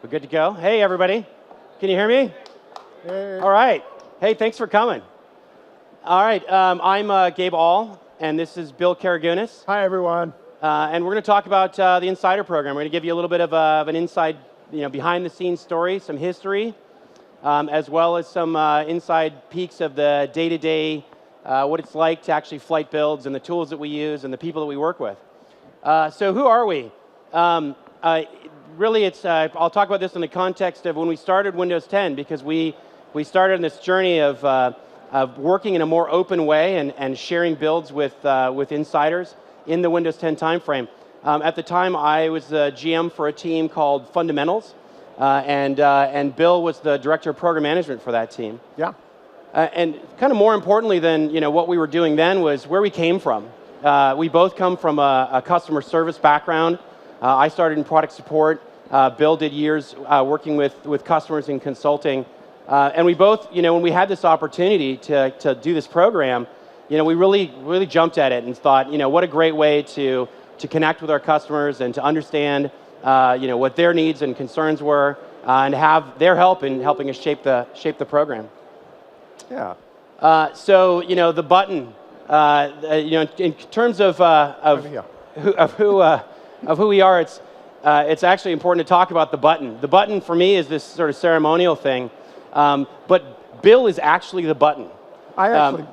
We're good to go. Hey, everybody. Can you hear me? Hey. All right. Hey, thanks for coming. All right. I'm Gabe All, and this is Bill Karagunis. Hi, everyone. And we're going to talk about the Insider program. We're going to give you a little bit of an inside, behind-the-scenes story, some history, as well as some inside peeks of the day-to-day, what it's like to actually flight builds and the tools that we use and the people that we work with. So who are we? Really, I'll talk about this in the context of when we started Windows 10, because we started on this journey of working in a more open way and sharing builds with insiders in the Windows 10 timeframe. At the time, I was the GM for a team called Fundamentals, and Bill was the director of program management for that team. Yeah. And kind of more importantly than what we were doing then was where we came from. We both come from a customer service background. I started in product support. Bill did years working with customers in consulting. And we both, when we had this opportunity to do this program, we really jumped at it and thought, what a great way to connect with our customers and to understand, what their needs and concerns were, and have their help in helping us shape the program. Yeah. So, the button, in terms of who we are, it's actually important to talk about the button. The button for me is this sort of ceremonial thing, but Bill is actually the button. I'm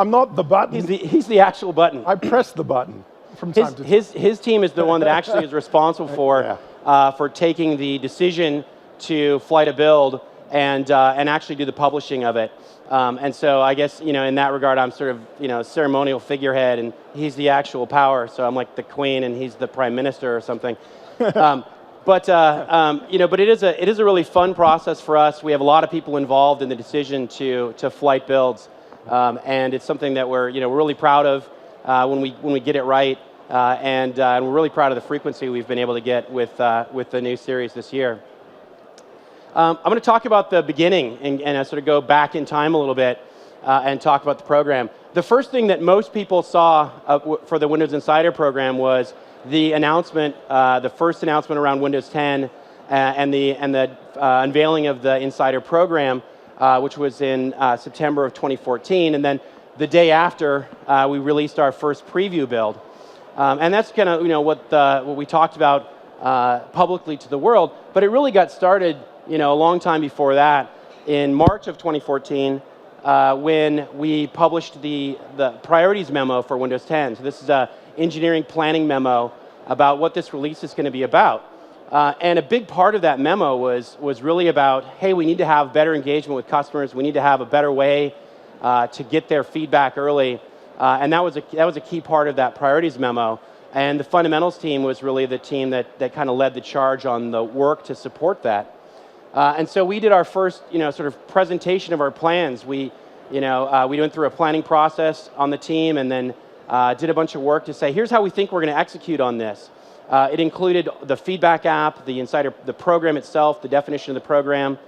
not the button. He's the actual button. I press the button from time to time. His team is the one that actually is responsible for taking the decision to flight a build and actually do the publishing of it. And so I guess, in that regard, I'm sort of, ceremonial figurehead, and he's the actual power. So I'm like the queen, and he's the prime minister or something. But it is a really fun process for us. We have a lot of people involved in the decision to flight builds, and it's something that we're really proud of when we get it right, and we're really proud of the frequency we've been able to get with the new series this year. I'm going to talk about the beginning and sort of go back in time a little bit and talk about the program. The first thing that most people saw for the Windows Insider program was the announcement, the first announcement around Windows 10 and the unveiling of the Insider program, which was in September of 2014. And then the day after, we released our first preview build. And that's kind of what we talked about publicly to the world. But it really got started a long time before that, in March of 2014, when we published the priorities memo for Windows 10. So this is an engineering planning memo about what this release is going to be about. And a big part of that memo was really about, hey, we need to have better engagement with customers. We need to have a better way to get their feedback early. And that was a key part of that priorities memo. And the Fundamentals team was really the team that kind of led the charge on the work to support that. And so we did our first, sort of presentation of our plans. We went through a planning process on the team, and then did a bunch of work to say, here's how we think we're going to execute on this. It included the feedback app, the program itself, the definition of the program,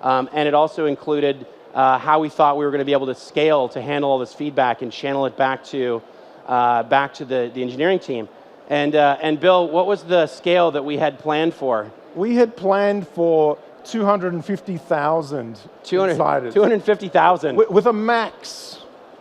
and it also included how we thought we were going to be able to scale to handle all this feedback and channel it back to the engineering team. And Bill, what was the scale that we had planned for? We had planned for 250,000 insiders. 250,000. With a max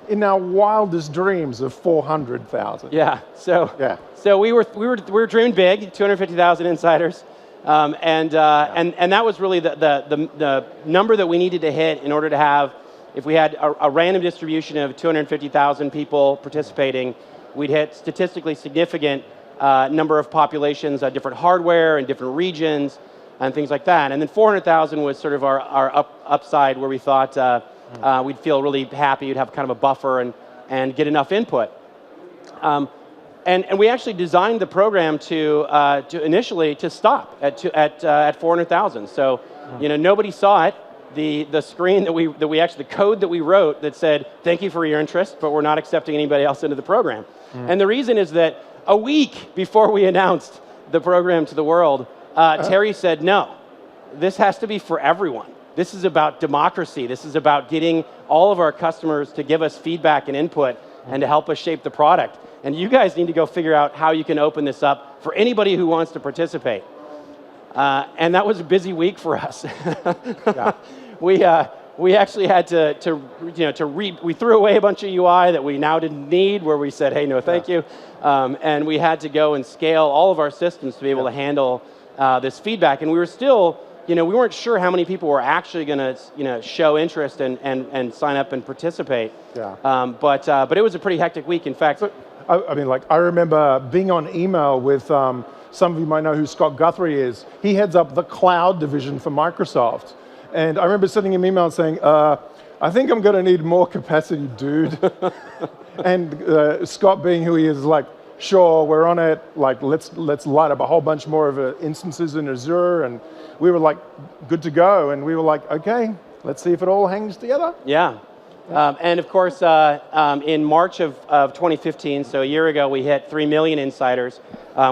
in our wildest dreams of 400,000. Yeah. So we were dreaming big, 250,000 insiders, and that was really the number that we needed to hit in order to have, if we had a random distribution of 250,000 people participating, we'd hit statistically significant number of populations, different hardware in different regions, and things like that. And then 400,000 was sort of our upside, where we thought we'd feel really happy, we'd have kind of a buffer and get enough input. And we actually designed the program to initially stop at 400,000. So nobody saw it. The screen that we actually, the code that we wrote that said, thank you for your interest, but we're not accepting anybody else into the program. And the reason is that a week before we announced the program to the world, Terry said, no, this has to be for everyone. This is about democracy. This is about getting all of our customers to give us feedback and input and to help us shape the product. And you guys need to go figure out how you can open this up for anybody who wants to participate. And that was a busy week for us. Yeah. We actually had we threw away a bunch of UI that we now didn't need, where we said, hey, no, thank you. And we had to go and scale all of our systems to be able to handle this feedback. And we were still, we weren't sure how many people were actually going to, show interest and sign up and participate. Yeah. But it was a pretty hectic week. In fact, I mean, like, I remember being on email with some of you might know who Scott Guthrie is. He heads up the cloud division for Microsoft. And I remember sending him an email saying, I think I'm going to need more capacity, dude. And Scott, being who he is like, sure, we're on it. Like, let's light up a whole bunch more of instances in Azure. And we were like, good to go. And we were like, okay, let's see if it all hangs together. Yeah. And of course, in March of 2015, so a year ago, we hit 3 million insiders.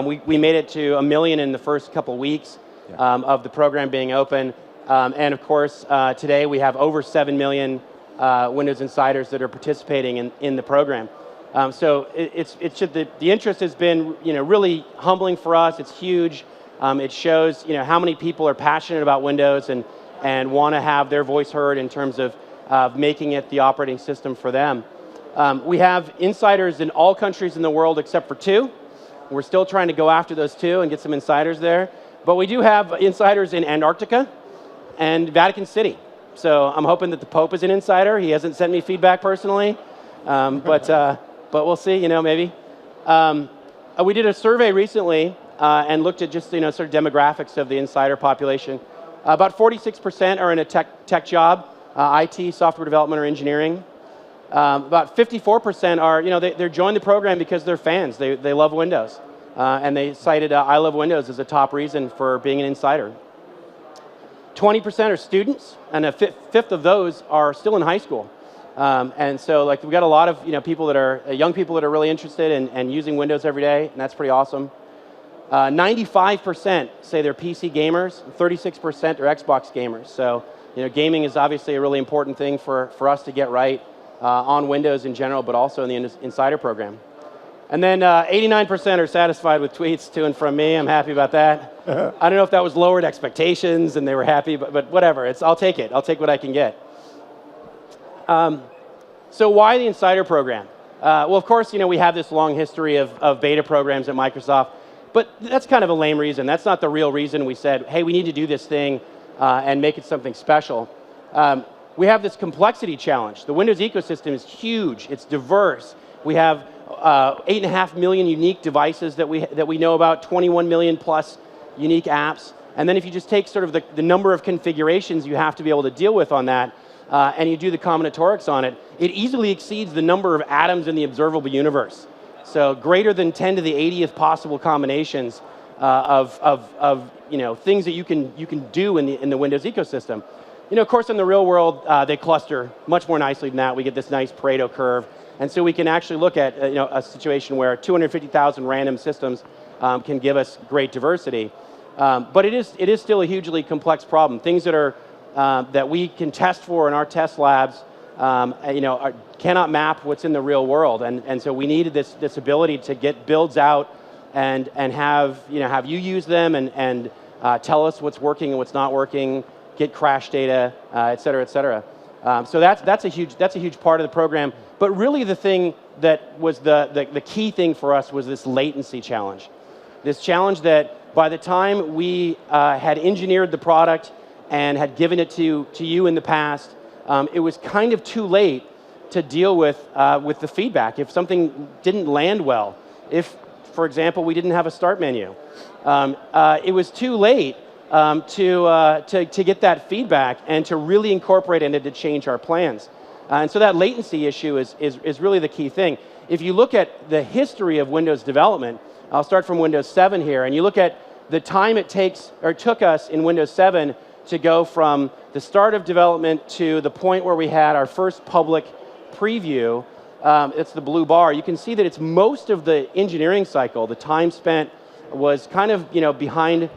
We made it to 1 million in the first couple weeks of the program being open. And of course, today we have over 7 million Windows insiders that are participating in the program. So the interest has been really humbling for us. It's huge. It shows how many people are passionate about Windows and want to have their voice heard in terms of making it the operating system for them. We have insiders in all countries in the world except for 2. We're still trying to go after those 2 and get some insiders there. But we do have insiders in Antarctica and Vatican City. So I'm hoping that the Pope is an insider. He hasn't sent me feedback personally, but we'll see, maybe. We did a survey recently and looked at just, sort of demographics of the insider population. About 46% are in a tech job, IT, software development, or engineering. About 54% are, they're joined the program because they're fans. They love Windows. And they cited I Love Windows as a top reason for being an insider. 20% are students, and a fifth of those are still in high school. And so, we've got a lot of people that are young people that are really interested in using Windows every day, and that's pretty awesome. 95% say they're PC gamers, 36% are Xbox gamers. So, gaming is obviously a really important thing for us to get right on Windows in general, but also in the Insider program. And then 89% are satisfied with tweets to and from me. I'm happy about that. I don't know if that was lowered expectations and they were happy, but whatever. I'll take it. I'll take what I can get. So why the Insider program? Well, of course, we have this long history of beta programs at Microsoft, but that's kind of a lame reason. That's not the real reason we said, hey, we need to do this thing and make it something special. We have this complexity challenge. The Windows ecosystem is huge. It's diverse. We have 8.5 million unique devices that we know about, 21 million plus unique apps. And then if you just take sort of the number of configurations you have to be able to deal with on that, and you do the combinatorics on it, it easily exceeds the number of atoms in the observable universe. So greater than 10 to the 80th possible combinations of things that you can do in the Windows ecosystem. Of course, in the real world, they cluster much more nicely than that. We get this nice Pareto curve. And so we can actually look at a situation where 250,000 random systems can give us great diversity. But it is still a hugely complex problem. Things that we can test for in our test labs, cannot map what's in the real world. And so we needed this ability to get builds out and have you use them and tell us what's working and what's not working, get crash data, et cetera, et cetera. So that's a huge part of the program. But really the thing that was the key thing for us was this latency challenge. This challenge that by the time we had engineered the product and had given it to you in the past, it was kind of too late to deal with the feedback. If something didn't land well, if, for example, we didn't have a start menu, it was too late to get that feedback and to really incorporate it and to change our plans. And so that latency issue is really the key thing. If you look at the history of Windows development, I'll start from Windows 7 here, and you look at the time it took us in Windows 7 to go from the start of development to the point where we had our first public preview. It's the blue bar. You can see that it's most of the engineering cycle. The time spent was kind of behind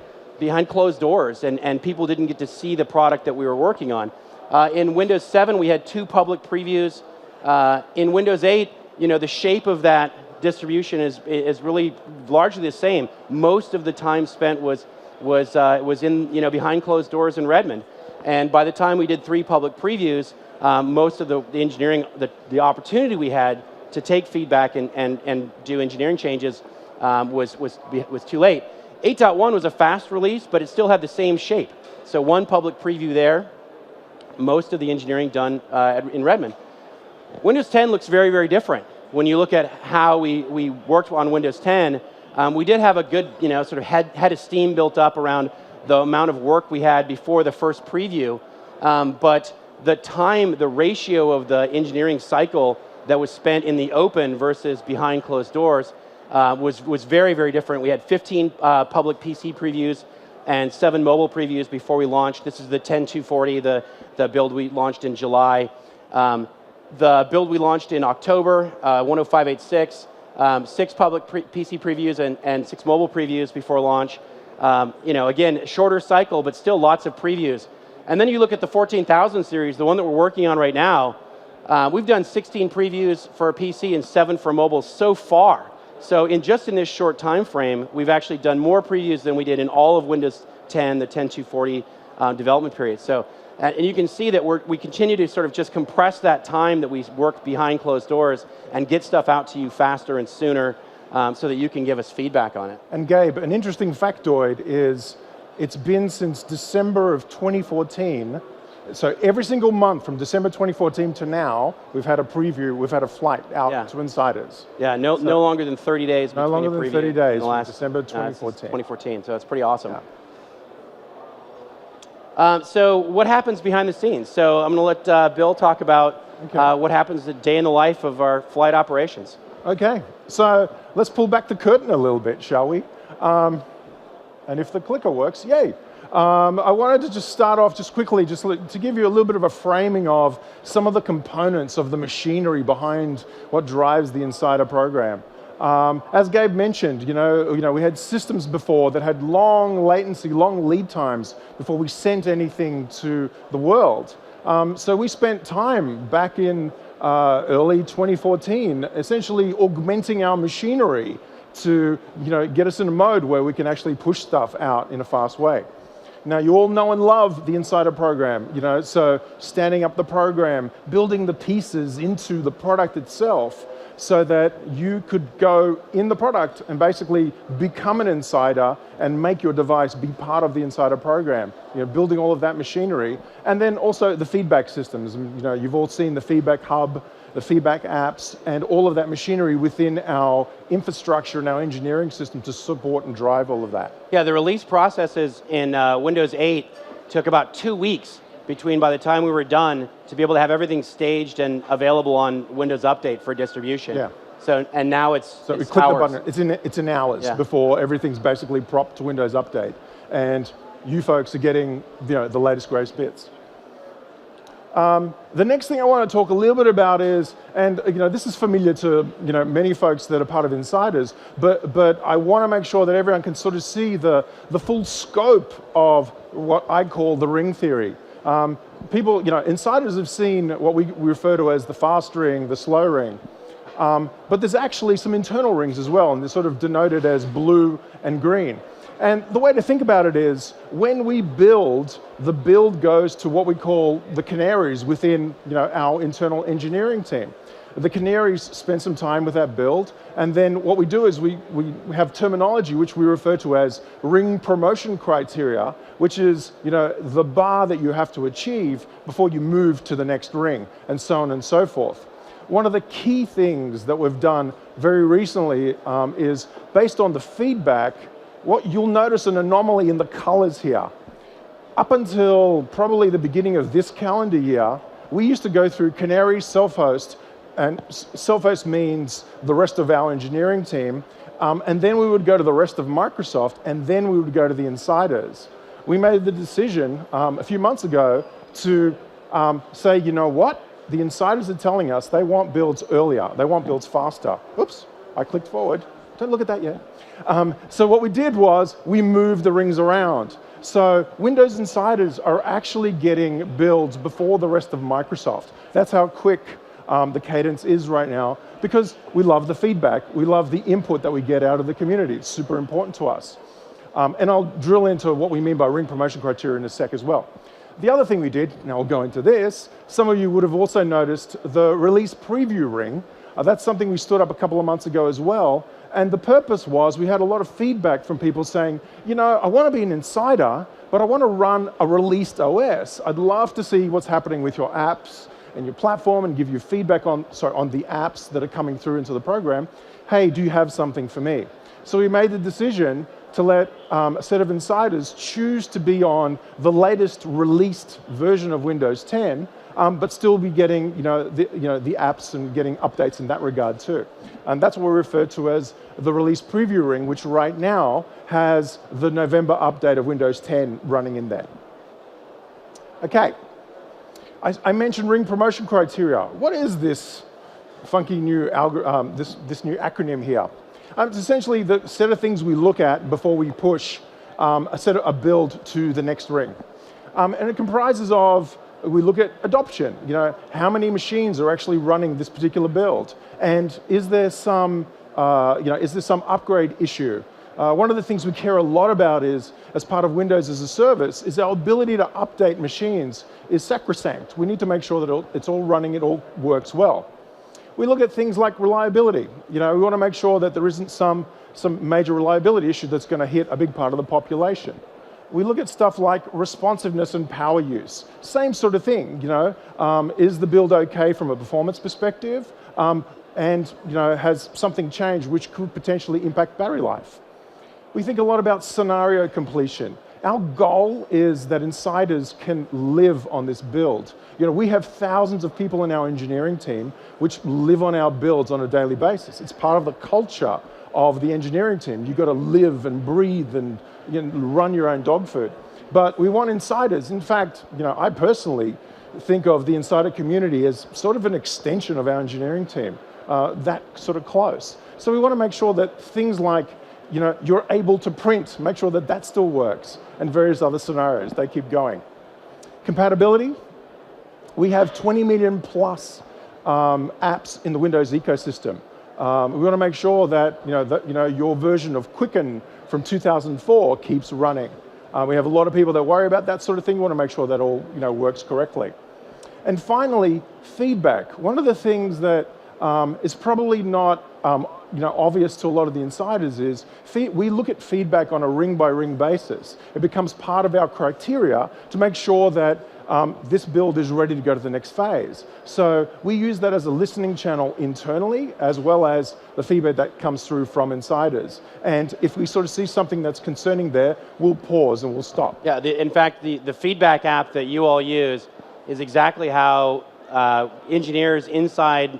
closed doors, and people didn't get to see the product that we were working on. In Windows 7, we had 2 public previews. In Windows 8, the shape of that distribution is really largely the same. Most of the time spent was was in, behind closed doors in Redmond. And by the time we did 3 public previews, most of the engineering, the opportunity we had to take feedback and do engineering changes was too late. 8.1 was a fast release, but it still had the same shape. So 1 public preview there, most of the engineering done in Redmond. Windows 10 looks very, very different. When you look at how we worked on Windows 10, we did have a good, sort of head of steam built up around the amount of work we had before the first preview, but the ratio of the engineering cycle that was spent in the open versus behind closed doors was very, very different. We had 15 public PC previews and 7 mobile previews before we launched. This is the 10240, the build we launched in July. The build we launched in October, 10586, 6 public PC previews and 6 mobile previews before launch. Again, shorter cycle, but still lots of previews. And then you look at the 14000 series, the one that we're working on right now. We've done 16 previews for PC and 7 for mobile so far. So in this short time frame, we've actually done more previews than we did in all of Windows 10, the 10240 development period. So, and you can see that we continue to sort of just compress that time that we work behind closed doors and get stuff out to you faster and sooner so that you can give us feedback on it. And Gabe, an interesting factoid is it's been since December of 2014. So every single month from December 2014 to now, we've had a preview, we've had a flight out to insiders. Yeah, no longer than 30 days. No longer than 30 days from December 2014. 2014, so it's pretty awesome. Yeah. So what happens behind the scenes? So I'm going to let Bill talk about what happens a day in the life of our flight operations. Okay, so let's pull back the curtain a little bit, shall we? And if the clicker works, yay. I wanted to just start off just quickly, just to give you a little bit of a framing of some of the components of the machinery behind what drives the Insider program. As Gabe mentioned, we had systems before that had long latency, long lead times before we sent anything to the world. So we spent time back in early 2014, essentially augmenting our machinery to get us in a mode where we can actually push stuff out in a fast way. Now, you all know and love the Insider program, so standing up the program, building the pieces into the product itself so that you could go in the product and basically become an insider and make your device be part of the Insider program, building all of that machinery. And then also the feedback systems. You've all seen the feedback hub, the feedback apps, and all of that machinery within our infrastructure and our engineering system to support and drive all of that. Yeah, the release processes in Windows 8 took about 2 weeks between by the time we were done to be able to have everything staged and available on Windows Update for distribution. Yeah. So, and now it's so we hours. click the button, it's in hours before everything's basically propped to Windows Update. And you folks are getting the latest greatest bits. The next thing I want to talk a little bit about is, and this is familiar to many folks that are part of Insiders, but I want to make sure that everyone can sort of see the full scope of what I call the ring theory. People, Insiders have seen what we refer to as the fast ring, the slow ring, but there's actually some internal rings as well, and they're sort of denoted as blue and green. And the way to think about it is, when we build, the build goes to what we call the canaries within our internal engineering team. The canaries spend some time with that build, and then what we do is we have terminology which we refer to as ring promotion criteria, which is the bar that you have to achieve before you move to the next ring, and so on and so forth. One of the key things that we've done very recently is, based on the feedback, what you'll notice an anomaly in the colors here. Up until probably the beginning of this calendar year, we used to go through Canary, Self-Host, and Self-Host means the rest of our engineering team, and then we would go to the rest of Microsoft, and then we would go to the Insiders. We made the decision a few months ago to say, what? The Insiders are telling us they want builds earlier, they want builds faster. Oops, I clicked forward. Don't look at that yet. So what we did was we moved the rings around. So Windows Insiders are actually getting builds before the rest of Microsoft. That's how quick the cadence is right now, because we love the feedback. We love the input that we get out of the community. It's super important to us. And I'll drill into what we mean by ring promotion criteria in a sec as well. The other thing we did, now I'll go into this, some of you would have also noticed the release preview ring. That's something we stood up a couple of months ago as well. And the purpose was we had a lot of feedback from people saying, you know, I want to be an insider, but I want to run a released OS. I'd love to see what's happening with your apps and your platform and give you feedback on the apps that are coming through into the program. Hey, do you have something for me? So we made the decision to let a set of insiders choose to be on the latest released version of Windows 10, but still be getting the apps and getting updates in that regard too. And that's what we refer to as the release preview ring, which right now has the November update of Windows 10 running in there. Okay, I mentioned ring promotion criteria. What is this funky new this new acronym here? It's essentially the set of things we look at before we push a build to the next ring. And it comprises of, we look at adoption, how many machines are actually running this particular build? And is there some upgrade issue? One of the things we care a lot about is, as part of Windows as a service, is our ability to update machines is sacrosanct. We need to make sure that it's all running, it all works well. We look at things like reliability. We want to make sure that there isn't some major reliability issue that's going to hit a big part of the population. We look at stuff like responsiveness and power use. Same sort of thing, is the build okay from a performance perspective? And has something changed which could potentially impact battery life? We think a lot about scenario completion. Our goal is that insiders can live on this build. We have thousands of people in our engineering team which live on our builds on a daily basis. It's part of the culture of the engineering team. You've got to live and breathe and run your own dog food. But we want insiders. In fact, I personally think of the insider community as sort of an extension of our engineering team, that sort of close. So we want to make sure that things like you're able to print, make sure that that still works, and various other scenarios, they keep going. Compatibility, we have 20 million plus apps in the Windows ecosystem. We want to make sure that, your version of Quicken from 2004 keeps running. We have a lot of people that worry about that sort of thing. We want to make sure that all, works correctly. And finally, feedback. One of the things that is probably not obvious to a lot of the insiders is we look at feedback on a ring-by-ring basis. It becomes part of our criteria to make sure that this build is ready to go to the next phase. So we use that as a listening channel internally, as well as the feedback that comes through from insiders. And if we sort of see something that's concerning there, we'll pause and we'll stop. Yeah, in fact, the feedback app that you all use is exactly how engineers inside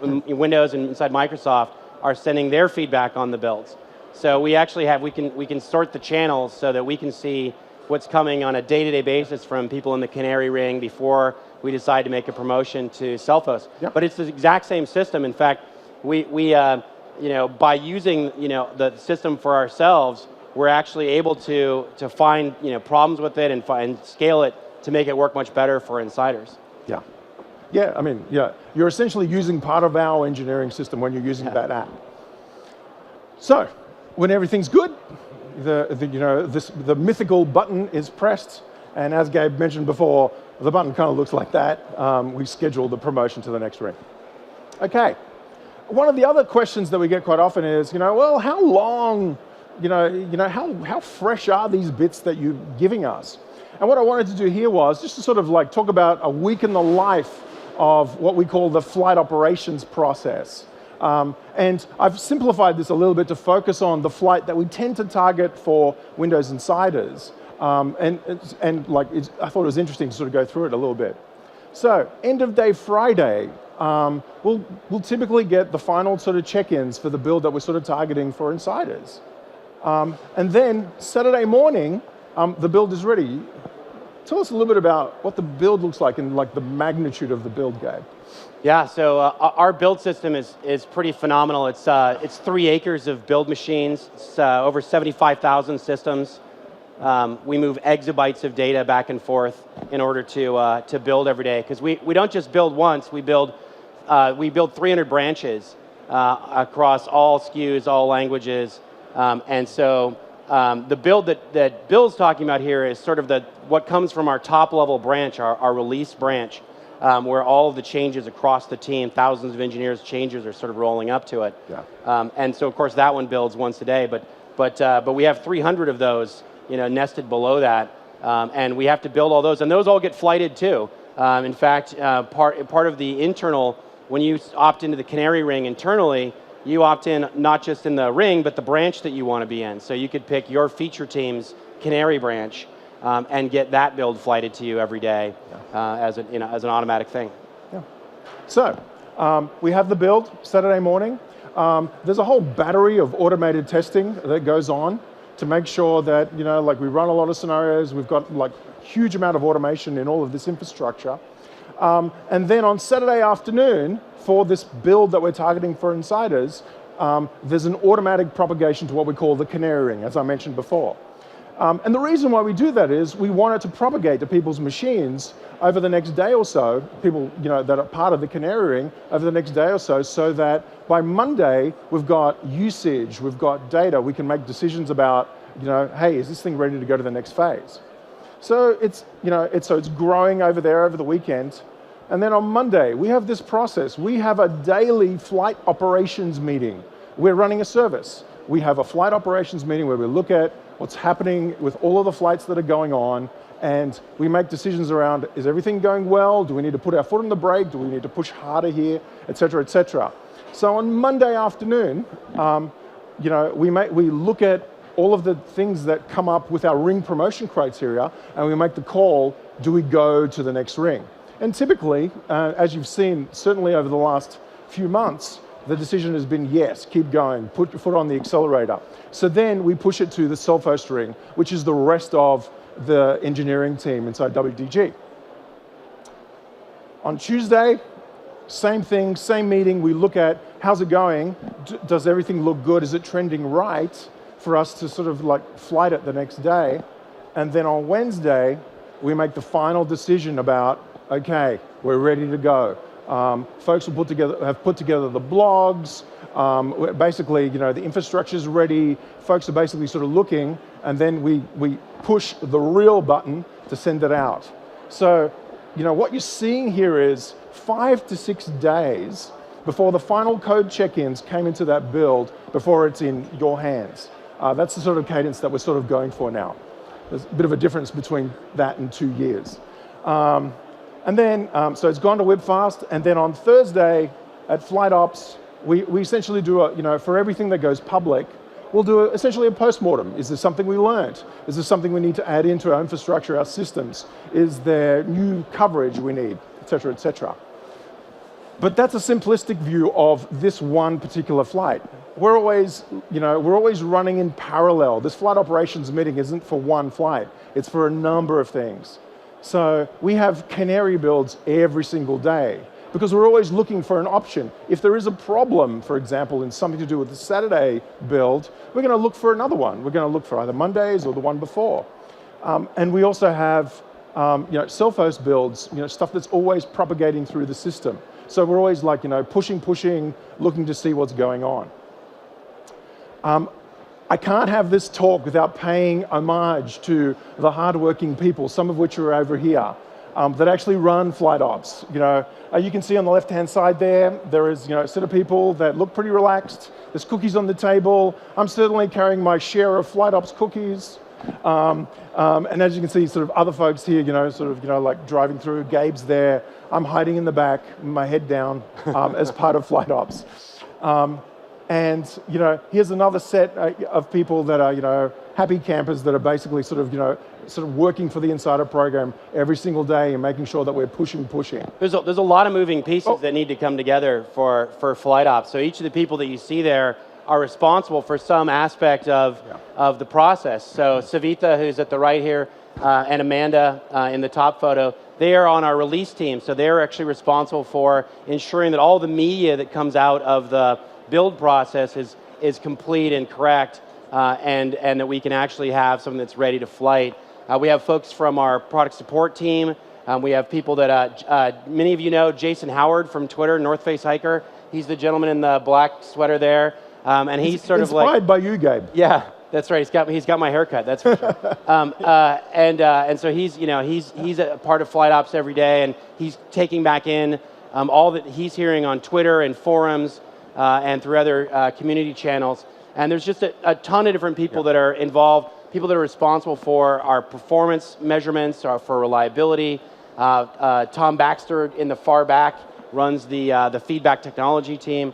Windows and inside Microsoft are sending their feedback on the builds. So we actually we can sort the channels so that we can see what's coming on a day-to-day basis from people in the Canary Ring before we decide to make a promotion to self-host. Yep. But it's the exact same system. In fact, we by using the system for ourselves, we're actually able to find problems with it and scale it to make it work much better for insiders. Yeah. Yeah, I mean, you're essentially using part of our engineering system when you're using that app. So, when everything's good, the mythical button is pressed, and as Gabe mentioned before, the button kind of looks like that. We schedule the promotion to the next ring. Okay. One of the other questions that we get quite often is, well, how long, how fresh are these bits that you're giving us? And what I wanted to do here was just to sort of talk about a week in the life of what we call the flight operations process. And I've simplified this a little bit to focus on the flight that we tend to target for Windows insiders. I thought it was interesting to sort of go through it a little bit. So, end of day Friday, we'll typically get the final sort of check-ins for the build that we're sort of targeting for insiders. And then Saturday morning, the build is ready. Tell us a little bit about what the build looks like and the magnitude of the build, Gabe. Yeah, so our build system is pretty phenomenal. It's 3 acres of build machines. It's over 75,000 systems. We move exabytes of data back and forth in order to build every day. Because we don't just build once. We build 300 branches across all SKUs, all languages, and so the build that Bill's talking about here is sort of what comes from our top-level branch, our release branch, where all of the changes across the team, thousands of engineers, changes are sort of rolling up to it. Yeah. And so, of course, that one builds once a day, but we have 300 of those, nested below that, and we have to build all those, and those all get flighted too. In fact, part of the internal, when you opt into the Canary Ring internally, you opt in not just in the ring, but the branch that you want to be in. So you could pick your feature team's Canary branch and get that build flighted to you every day as an automatic thing. Yeah. So we have the build Saturday morning. There's a whole battery of automated testing that goes on to make sure that, like we run a lot of scenarios, we've got like huge amount of automation in all of this infrastructure. And then on Saturday afternoon, for this build that we're targeting for insiders, there's an automatic propagation to what we call the Canary Ring, as I mentioned before. And the reason why we do that is we want it to propagate to people's machines over the next day or so, people that are part of the Canary Ring over the next day or so that by Monday we've got usage, we've got data, we can make decisions about, hey, is this thing ready to go to the next phase? So it's growing over there over the weekend. And then on Monday, we have this process. We have a daily flight operations meeting. We're running a service. We have a flight operations meeting where we look at what's happening with all of the flights that are going on, and we make decisions around, is everything going well? Do we need to put our foot on the brake? Do we need to push harder here, et cetera, et cetera? So on Monday afternoon, we look at all of the things that come up with our ring promotion criteria, and we make the call, do we go to the next ring? And typically, as you've seen, certainly over the last few months, the decision has been yes, keep going, put your foot on the accelerator. So then we push it to the self-host ring, which is the rest of the engineering team inside WDG. On Tuesday, same thing, same meeting, we look at how's it going, does everything look good, is it trending right for us to sort of like flight it the next day. And then on Wednesday, we make the final decision about, okay, we're ready to go. Folks have put together the blogs. Basically, the infrastructure is ready. Folks are basically sort of looking, and then we push the real button to send it out. So, what you're seeing here is 5 to 6 days before the final code check-ins came into that build, before it's in your hands. That's the sort of cadence that we're sort of going for now. There's a bit of a difference between that and 2 years. And then, so it's gone to WibFast, and then on Thursday at FlightOps, we essentially do for everything that goes public, we'll do essentially a postmortem. Is there something we learned? Is there something we need to add into our infrastructure, our systems? Is there new coverage we need, et cetera, et cetera? But that's a simplistic view of this one particular flight. We're always running in parallel. This flight operations meeting isn't for one flight. It's for a number of things. So we have canary builds every single day because we're always looking for an option. If there is a problem, for example, in something to do with the Saturday build, we're going to look for another one. We're going to look for either Mondays or the one before. And we also have self-host builds, stuff that's always propagating through the system. So we're always like, pushing, looking to see what's going on. I can't have this talk without paying homage to the hardworking people, some of which are over here, that actually run FlightOps. You can see on the left-hand side there is a set of people that look pretty relaxed. There's cookies on the table. I'm certainly carrying my share of FlightOps cookies. And as you can see, sort of other folks here, like driving through. Gabe's there. I'm hiding in the back, my head down, as part of FlightOps. And here's another set of people that are happy campers that are basically sort of working for the Insider program every single day and making sure that we're pushing. There's a lot of moving pieces that need to come together for FlightOps. So each of the people that you see there are responsible for some aspect of the process. So Savitha, who's at the right here, and Amanda in the top photo, they are on our release team. So they're actually responsible for ensuring that all the media that comes out of the build process is complete and correct, and that we can actually have something that's ready to flight. We have folks from our product support team. We have people that many of you know, Jason Howard from Twitter, North Face Hiker. He's the gentleman in the black sweater there, and he's sort of like inspired by you, Gabe. Yeah, That's right. He's got my haircut. That's for sure. And so he's a part of flight ops every day, and he's taking back in all that he's hearing on Twitter and forums and through other community channels. And there's just a ton of different people that are involved. People that are responsible for our performance measurements, for reliability. Tom Baxter in the far back runs the feedback technology team.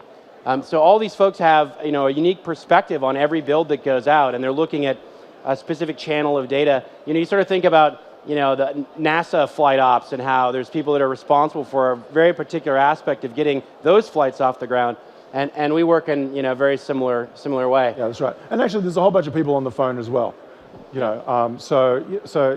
So all these folks have a unique perspective on every build that goes out, and they're looking at a specific channel of data. You sort of think about the NASA flight ops and how there's people that are responsible for a very particular aspect of getting those flights off the ground, and we work in a very similar way. Yeah, that's right. And actually, there's a whole bunch of people on the phone as well. So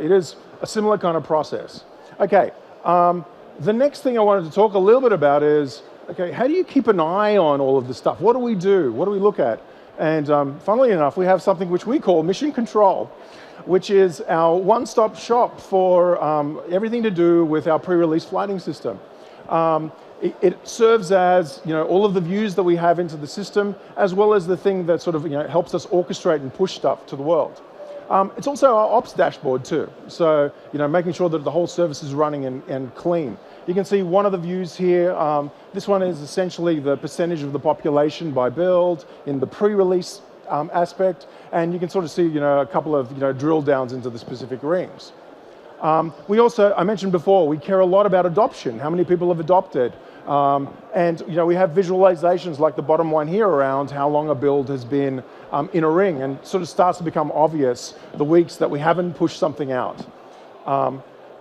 it is a similar kind of process. Okay. The next thing I wanted to talk a little bit about is, okay, how do you keep an eye on all of this stuff? What do we do? What do we look at? And funnily enough, we have something which we call Mission Control, which is our one-stop shop for everything to do with our pre-release flighting system. It serves as all of the views that we have into the system, as well as the thing that sort of helps us orchestrate and push stuff to the world. It's also our ops dashboard too, so making sure that the whole service is running and clean. You can see one of the views here. This one is essentially the percentage of the population by build in the pre-release aspect, and you can sort of see a couple of drill downs into the specific rings. We also, I mentioned before, we care a lot about adoption, how many people have adopted. And we have visualizations like the bottom one here around how long a build has been in a ring, and sort of starts to become obvious the weeks that we haven't pushed something out.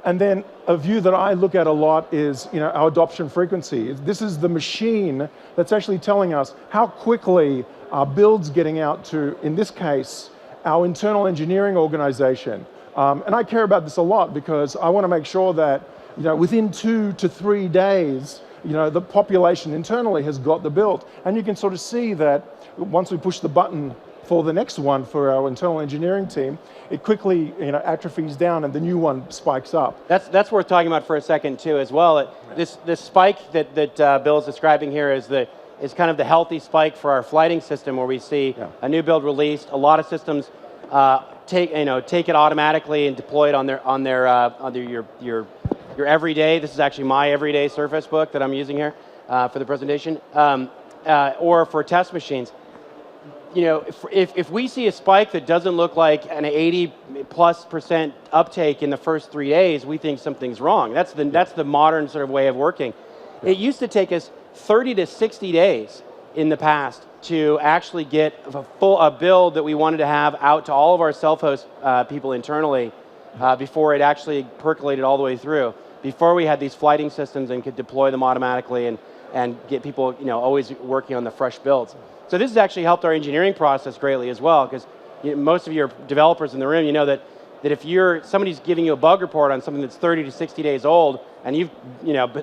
And then a view that I look at a lot is our adoption frequency. This is the machine that's actually telling us how quickly our build's getting out to, in this case, our internal engineering organization. And I care about this a lot because I want to make sure that within 2 to 3 days, the population internally has got the build. And you can sort of see that once we push the button for the next one for our internal engineering team, it quickly atrophies down and the new one spikes up. That's worth talking about for a second too as well. This spike that Bill is describing here is kind of the healthy spike for our flighting system, where we see a new build released. A lot of systems take it automatically and deploy it on your everyday. This is actually my everyday Surface Book that I'm using here for the presentation, or for test machines. If we see a spike that doesn't look like an 80+% uptake in the first 3 days, we think something's wrong. That's the modern sort of way of working. It used to take us 30 to 60 days in the past to actually get a build that we wanted to have out to all of our self-host people internally before it actually percolated all the way through. Before we had these flighting systems and could deploy them automatically and get people always working on the fresh builds. So this has actually helped our engineering process greatly as well, because most of your developers in the room, that if somebody's giving you a bug report on something that's 30 to 60 days old, and you've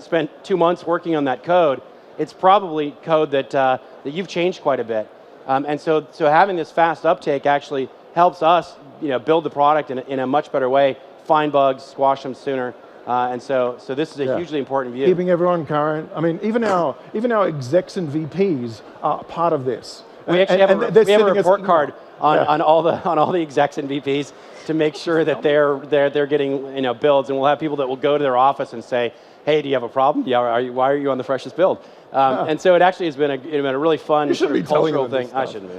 spent 2 months working on that code, it's probably code that you've changed quite a bit. And so having this fast uptake actually helps us build the product in a much better way, find bugs, squash them sooner. And so this is a hugely important view. Keeping everyone current. I mean, even our execs and VPs are part of this. We actually have a report card on all the execs and VPs to make sure that they're getting builds, and we'll have people that will go to their office and say, "Hey, do you have a problem? Yeah, why are you on the freshest build?" And so it actually has been a really fun sort of cultural thing. I shouldn't be.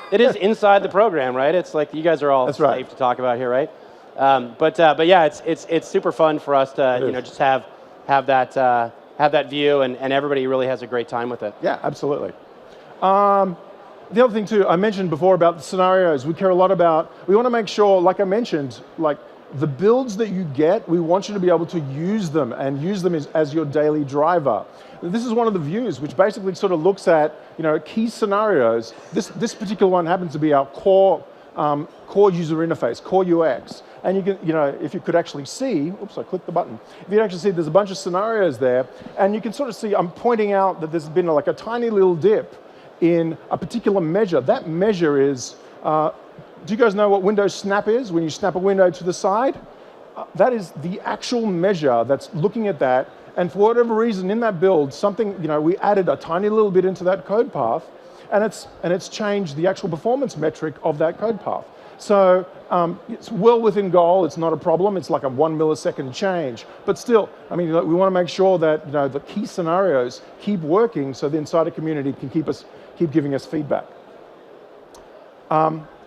It is inside the program, right? It's like you guys are all safe to talk about here, right? But yeah, it's super fun for us to just have that view, and everybody really has a great time with it. Yeah, absolutely. The other thing too, I mentioned before about the scenarios. We care a lot about. We want to make sure, like I mentioned, like the builds that you get, we want you to be able to use them and use them as your daily driver. This is one of the views, which basically sort of looks at key scenarios. This particular one happens to be our core user interface, core UX. And you can, if you could actually see, oops, I clicked the button. If you can actually see, there's a bunch of scenarios there, and you can sort of see, I'm pointing out that there's been like a tiny little dip in a particular measure. That measure is, do you guys know what Windows Snap is? When you snap a window to the side? That is the actual measure that's looking at that, and for whatever reason in that build, something, we added a tiny little bit into that code path, and it's changed the actual performance metric of that code path. So it's well within goal. It's not a problem. It's like a 1 millisecond change. But still, I mean, we want to make sure that the key scenarios keep working, so the insider community can keep giving us feedback.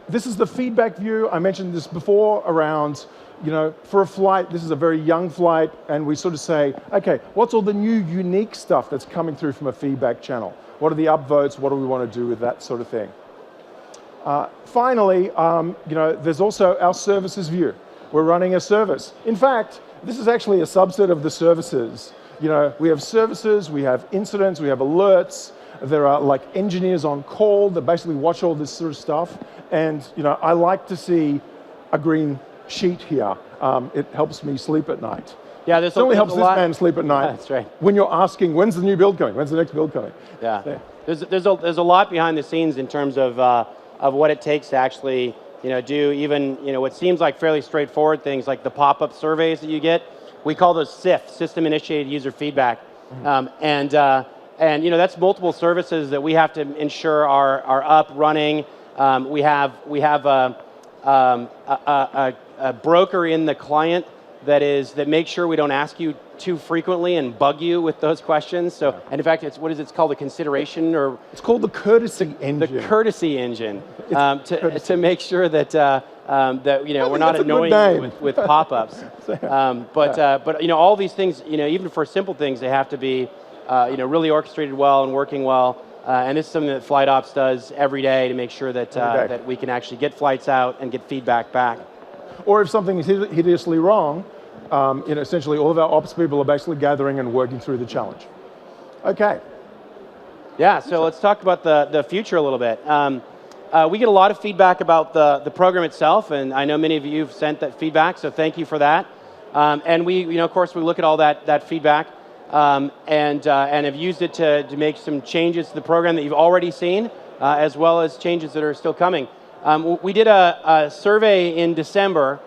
This is the feedback view. I mentioned this before around, for a flight, this is a very young flight, and we sort of say, okay, what's all the new unique stuff that's coming through from a feedback channel? What are the upvotes? What do we want to do with that sort of thing? Finally, there's also our services view. We're running a service. In fact, this is actually a subset of the services. We have services, we have incidents, we have alerts. There are like engineers on call that basically watch all this sort of stuff. And I like to see a green sheet here. It helps me sleep at night. Yeah, it certainly helps this man sleep at night. That's right. When you're asking, when's the new build coming? When's the next build coming? Yeah. There's a lot behind the scenes in terms of what it takes to actually do even what seems like fairly straightforward things like the pop-up surveys that you get. We call those SIF, System Initiated User Feedback, and that's multiple services that we have to ensure are up running. We have a broker in the client that makes sure we don't ask you too frequently and bug you with those questions. So, and in fact, it's called a consideration, or it's called the courtesy engine. The courtesy engine to make sure that we're not annoying you with pop-ups. But all these things, even for simple things, they have to be really orchestrated well and working well. And this is something that FlightOps does every day to make sure that we can actually get flights out and get feedback back. Or if something is hideously wrong, essentially all of our ops people are basically gathering and working through the challenge. Okay. Yeah, so let's talk about the future a little bit. We get a lot of feedback about the program itself, and I know many of you have sent that feedback, so thank you for that. And we, of course, we look at all that feedback and have used it to make some changes to the program that you've already seen, as well as changes that are still coming. We did a survey in December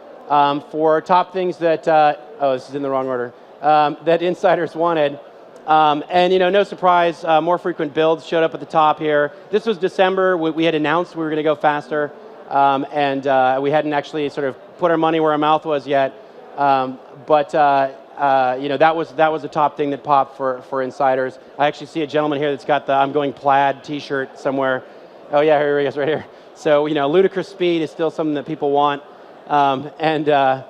for top things that, this is in the wrong order, that insiders wanted. And no surprise, more frequent builds showed up at the top here. This was December. We had announced we were going to go faster, and we hadn't actually sort of put our money where our mouth was yet. But that was the top thing that popped for insiders. I actually see a gentleman here that's got the "I'm going plaid" T-shirt somewhere. Oh yeah, here he is, right here. So ludicrous speed is still something that people want. The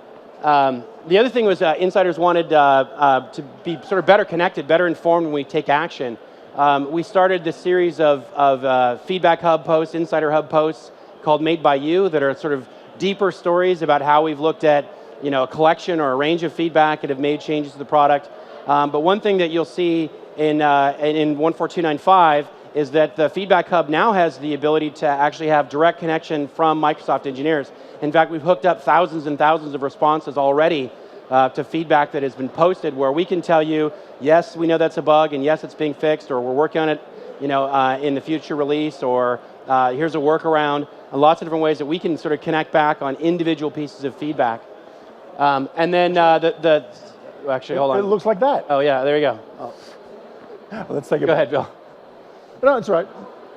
other thing was insiders wanted to be sort of better connected, better informed when we take action. We started this series of Feedback Hub posts, Insider Hub posts called Made by You that are sort of deeper stories about how we've looked at a collection or a range of feedback and have made changes to the product. But one thing that you'll see in 14295 is that the Feedback Hub now has the ability to actually have direct connection from Microsoft engineers. In fact, we've hooked up thousands and thousands of responses already to feedback that has been posted, where we can tell you, yes, we know that's a bug, and yes, it's being fixed, or we're working on it in the future release, or here's a workaround, and lots of different ways that we can sort of connect back on individual pieces of feedback. And then actually, hold on. It looks like that. Oh, yeah, there you go. Oh. Well, let's take it. Go ahead, Bill. No, it's right.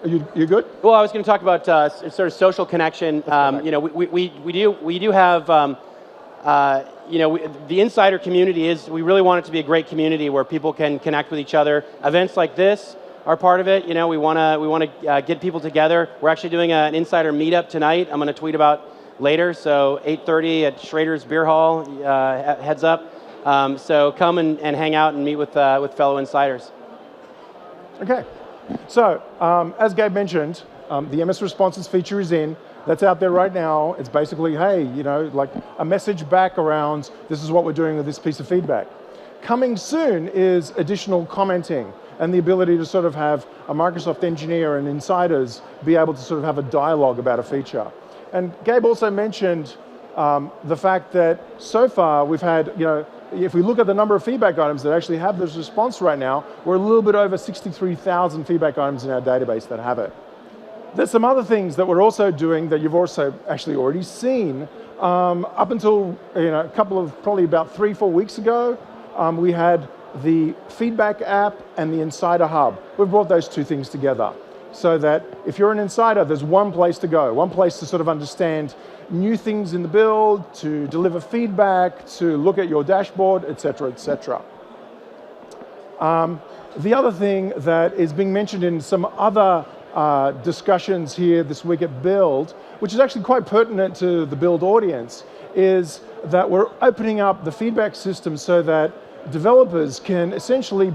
You good? Well, I was going to talk about sort of social connection. We do have the insider community we really want it to be a great community where people can connect with each other. Events like this are part of it. We want to get people together. We're actually doing an insider meetup tonight. I'm going to tweet about later. So 8:30 at Schrader's Beer Hall. Heads up. So come and hang out and meet with fellow insiders. Okay. So, as Gabe mentioned, the MS Responses feature is in. That's out there right now. It's basically, hey, like a message back around, this is what we're doing with this piece of feedback. Coming soon is additional commenting and the ability to sort of have a Microsoft engineer and insiders be able to sort of have a dialogue about a feature. And Gabe also mentioned the fact that so far we've had, if we look at the number of feedback items that actually have this response right now, we're a little bit over 63,000 feedback items in our database that have it. There's some other things that we're also doing that you've also actually already seen. Up until a couple of, probably about 3-4 weeks ago, we had the Feedback app and the Insider Hub. We've brought those two things together. so that if you're an insider, there's one place to go, one place to sort of understand new things in the build, to deliver feedback, to look at your dashboard, et cetera, et cetera. The other thing that is being mentioned in some other discussions here this week at Build, which is actually quite pertinent to the Build audience, is that we're opening up the feedback system so that developers can essentially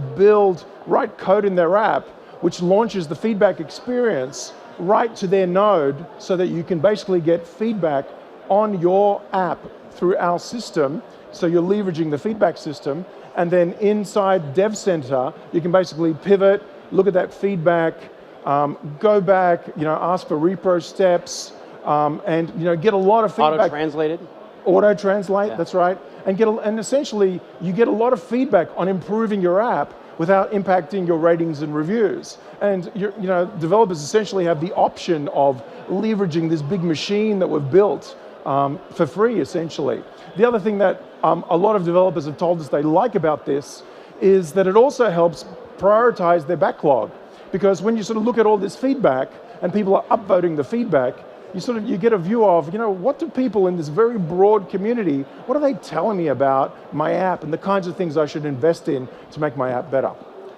write code in their app, which launches the feedback experience right to their node so that you can basically get feedback on your app through our system. So you're leveraging the feedback system. And then inside Dev Center, you can basically pivot, look at that feedback, go back, ask for repro steps, and get a lot of feedback. Auto-translated? Auto-translate, yeah. That's right. And essentially, you get a lot of feedback on improving your app without impacting your ratings and reviews. And developers essentially have the option of leveraging this big machine that we've built for free, essentially. The other thing that a lot of developers have told us they like about this is that it also helps prioritize their backlog. Because when you sort of look at all this feedback and people are upvoting the feedback, you get a view of, what do people in this very broad community, what are they telling me about my app and the kinds of things I should invest in to make my app better?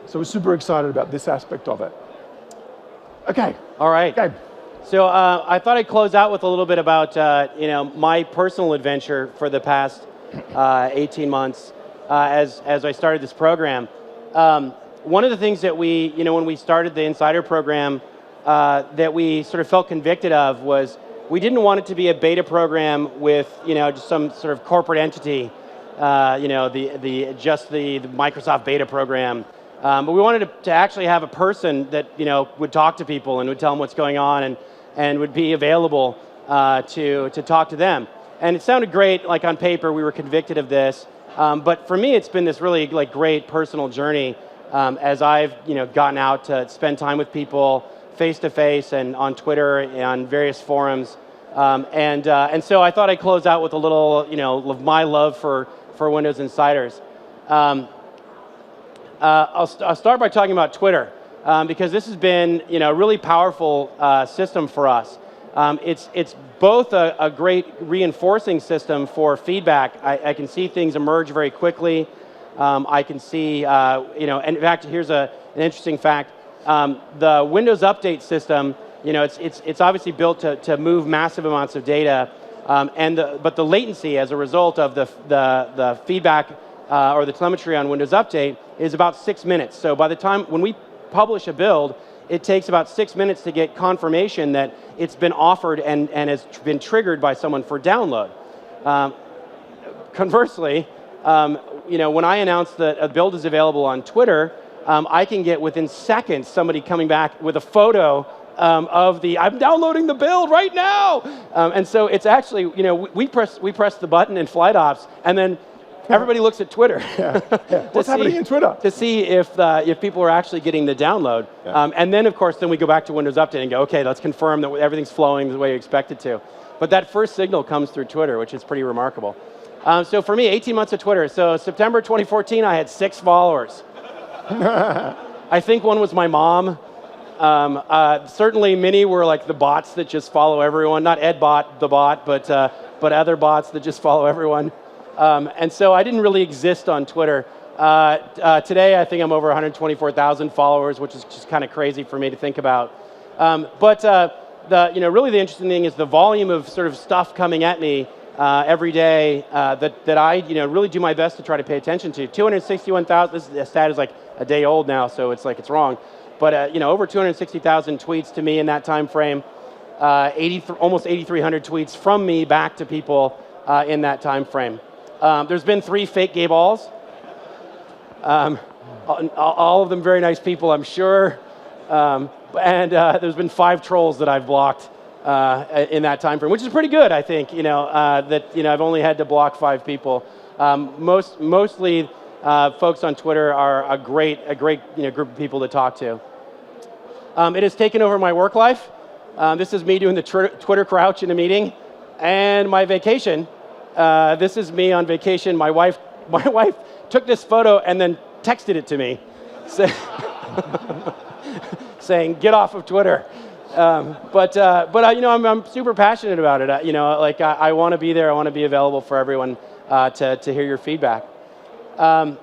So we're super excited about this aspect of it. Okay. All right. Okay. So I thought I'd close out with a little bit about my personal adventure for the past 18 months as I started this program. One of the things that when we started the Insider program, that we sort of felt convicted of was we didn't want it to be a beta program with just some sort of corporate entity, the Microsoft beta program. But we wanted to actually have a person that would talk to people and would tell them what's going on and would be available to talk to them. And it sounded great, like on paper, we were convicted of this. But for me, it's been this really great personal journey as I've gotten out to spend time with people face to face and on Twitter and on various forums. And so I thought I'd close out with a little of my love for Windows Insiders. I'll start by talking about Twitter, because this has been a really powerful system for us. It's both a great reinforcing system for feedback. I can see things emerge very quickly. I can see, and in fact, here's an interesting fact. The Windows Update system, it's obviously built to move massive amounts of data, but the latency as a result of the feedback or the telemetry on Windows Update is about 6 minutes. So by the time when we publish a build, it takes about 6 minutes to get confirmation that it's been offered and has been triggered by someone for download. Conversely, when I announce that a build is available on Twitter, I can get within seconds somebody coming back with a photo of I'm downloading the build right now. And so it's actually, we press the button in FlightOps, and then everybody looks at Twitter. What's happening in Twitter? To see if people are actually getting the download. Yeah. And then, of course, we go back to Windows Update and go, okay, let's confirm that everything's flowing the way you expect it to. But that first signal comes through Twitter, which is pretty remarkable. So for me, 18 months of Twitter. So September 2014, I had 6 followers. I think one was my mom. Certainly many were like the bots that just follow everyone. Not EdBot, the bot, but other bots that just follow everyone. And so I didn't really exist on Twitter. Today, I think I'm over 124,000 followers, which is just kind of crazy for me to think about. But really the interesting thing is the volume of sort of stuff coming at me every day that I really do my best to try to pay attention to. 261,000. This stat is like a day old now, so it's wrong. But over 260,000 tweets to me in that time frame. Almost 8,300 tweets from me back to people in that time frame. There's been 3 fake gay balls. All of them very nice people, I'm sure. And there's been 5 trolls that I've blocked in that time frame, which is pretty good, I think. I've only had to block 5 people. Mostly, folks on Twitter are a great group of people to talk to. It has taken over my work life. This is me doing the Twitter crouch in a meeting, and my vacation. This is me on vacation. My wife took this photo and then texted it to me. saying, get off of Twitter. But I'm super passionate about it. I want to be there. I want to be available for everyone to hear your feedback. The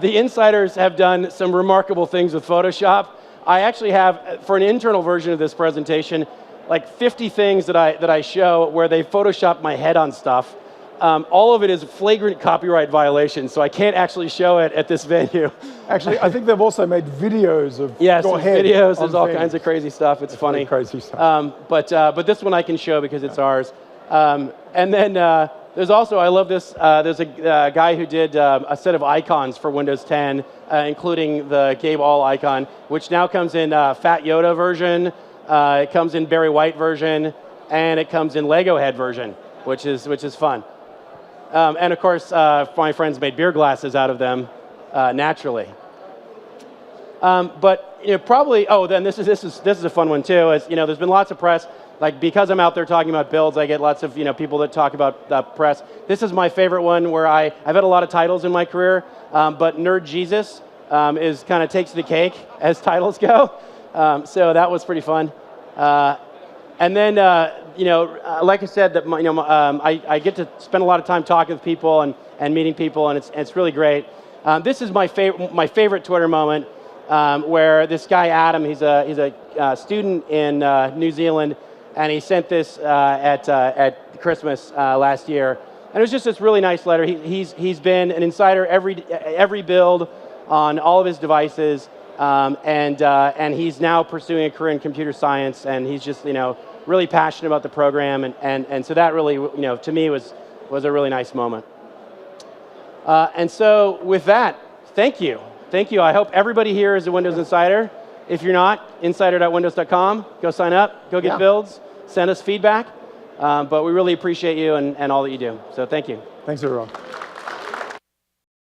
insiders have done some remarkable things with Photoshop. I actually have, for an internal version of this presentation, like 50 things that I show where they Photoshopped my head on stuff. All of it is flagrant copyright violation, so I can't actually show it at this venue. Actually, I think they've also made videos of yes, your head. Videos. There's all kinds of crazy stuff. It's funny. Really crazy stuff. But this one I can show because it's ours. And then there's also, I love this. There's a guy who did a set of icons for Windows 10, including the Gabe All icon, which now comes in Fat Yoda version. It comes in Barry White version, and it comes in Lego Head version, which is fun. And of course, my friends made beer glasses out of them naturally. But probably, then this is a fun one too. There's been lots of press. Like, because I'm out there talking about builds, I get lots of people that talk about press. This is my favorite one, where I've had a lot of titles in my career, but Nerd Jesus is kind of takes the cake as titles go. So that was pretty fun. And then, like I said, that I get to spend a lot of time talking with people and meeting people, and it's really great. This is my favorite Twitter moment, where this guy Adam, he's a student in New Zealand, and he sent this at Christmas last year, and it was just this really nice letter. He's been an insider every build on all of his devices, and he's now pursuing a career in computer science, and he's just really passionate about the program, and so that really to me was a really nice moment. And so with that, thank you. I hope everybody here is a Windows Insider. If you're not, insider.windows.com. Go sign up. Go get builds. Send us feedback. But we really appreciate you and all that you do. So thank you. Thanks, everyone.